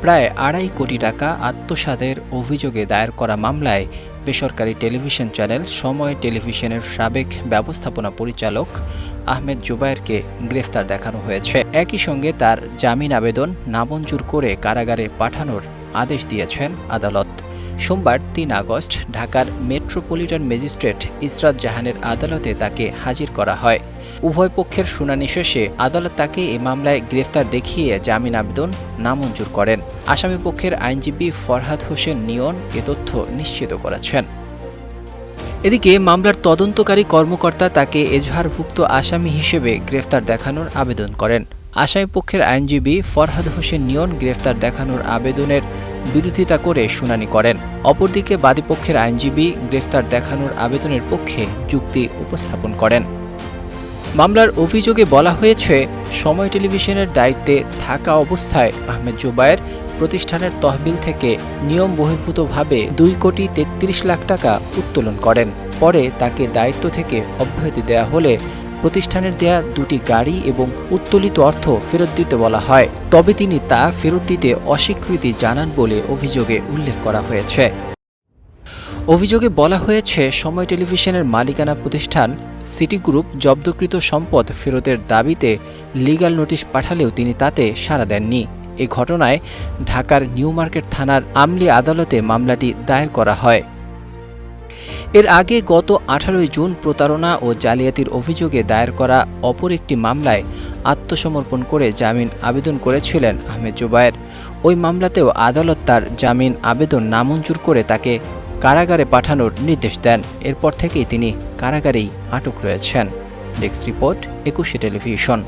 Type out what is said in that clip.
প্রায় ২.৫ কোটি টাকা আত্মসাতের অভিযোগে দায়ের করা মামলায় বেসরকারি টেলিভিশন চ্যানেল সময় টেলিভিশনের সাবেক ব্যবস্থাপনা পরিচালক আহমেদ জুবায়েরকে গ্রেফতার দেখানো হয়েছে। একই সঙ্গে তার জামিন আবেদন নামঞ্জুর করে কারাগারে পাঠানোর আদেশ দিয়েছেন আদালত। সোমবার ৩ আগস্ট ঢাকার মেট্রোপলিটন ম্যাজিস্ট্রেট ইসরাত জাহানের আদালতে তাকে হাজির করা হয়। উভয় পক্ষের শুনানি শেষে আদালত তাকে এ মামলায় গ্রেফতার দেখিয়ে জামিন আবেদন নামঞ্জুর করেন। আসামিপক্ষের আইনজীবী ফরহাদ হোসেন নিয়ন এ তথ্য নিশ্চিত করেছেন। এদিকে মামলার তদন্তকারী কর্মকর্তা তাকে এজাহারভুক্ত আসামি হিসেবে গ্রেফতার দেখানোর আবেদন করেন। আসামিপক্ষের আইনজীবী ফরহাদ হোসেন নিয়ন গ্রেফতার দেখানোর আবেদনের বিরোধিতা করে শুনানি করেন। অপরদিকে বাদীপক্ষের আইনজীবী গ্রেফতার দেখানোর আবেদনের পক্ষে যুক্তি উপস্থাপন করেন। মামলার অভিযোগে বলা হয়েছে, সময় টেলিভিশনের দায়িত্বে থাকা অবস্থায় আহমেদ জুবায়ের প্রতিষ্ঠানের তহবিল থেকে নিয়ম বহির্ভূতভাবে ২,৩৩ লাখ টাকা উত্তোলন করেন। পরে তাকে দায়িত্ব থেকে অব্যাহতি দেয়া হলে প্রতিষ্ঠানের দেয়া ২টি গাড়ি এবং উত্তোলিত অর্থ ফেরত দিতে বলা হয়। তবে তিনি তা ফেরত দিতে অস্বীকৃতি জানান বলে অভিযোগে উল্লেখ করা হয়েছে। অভিযোগে বলা হয়েছে, সময় টেলিভিশনের মালিকানা প্রতিষ্ঠান সিটি গ্রুপ জব্দকৃত সম্পদ ফেরতের দাবিতে লিগ্যাল নোটিশ পাঠালেও তিনি তাতে সাড়া দেননি। এ ঘটনায় ঢাকার নিউ মার্কেট থানার আমলি আদালতে মামলাটি দায়ের করা হয়। এর আগে গত ১৮ জুন প্রতারণা ও জালিয়াতির অভিযোগে দায়ের করা অপর একটি মামলায় আত্মসমর্পণ করে জামিন আবেদন করেছিলেন আহমেদ জুবায়ের। ওই মামলাতেও আদালত তার জামিন আবেদন নামঞ্জুর করে তাকে কারাগারে পাঠানোর নির্দেশ দেন। এরপর থেকেই তিনি কারাগারেই আটক রয়েছেন। Desk report, ২১ television.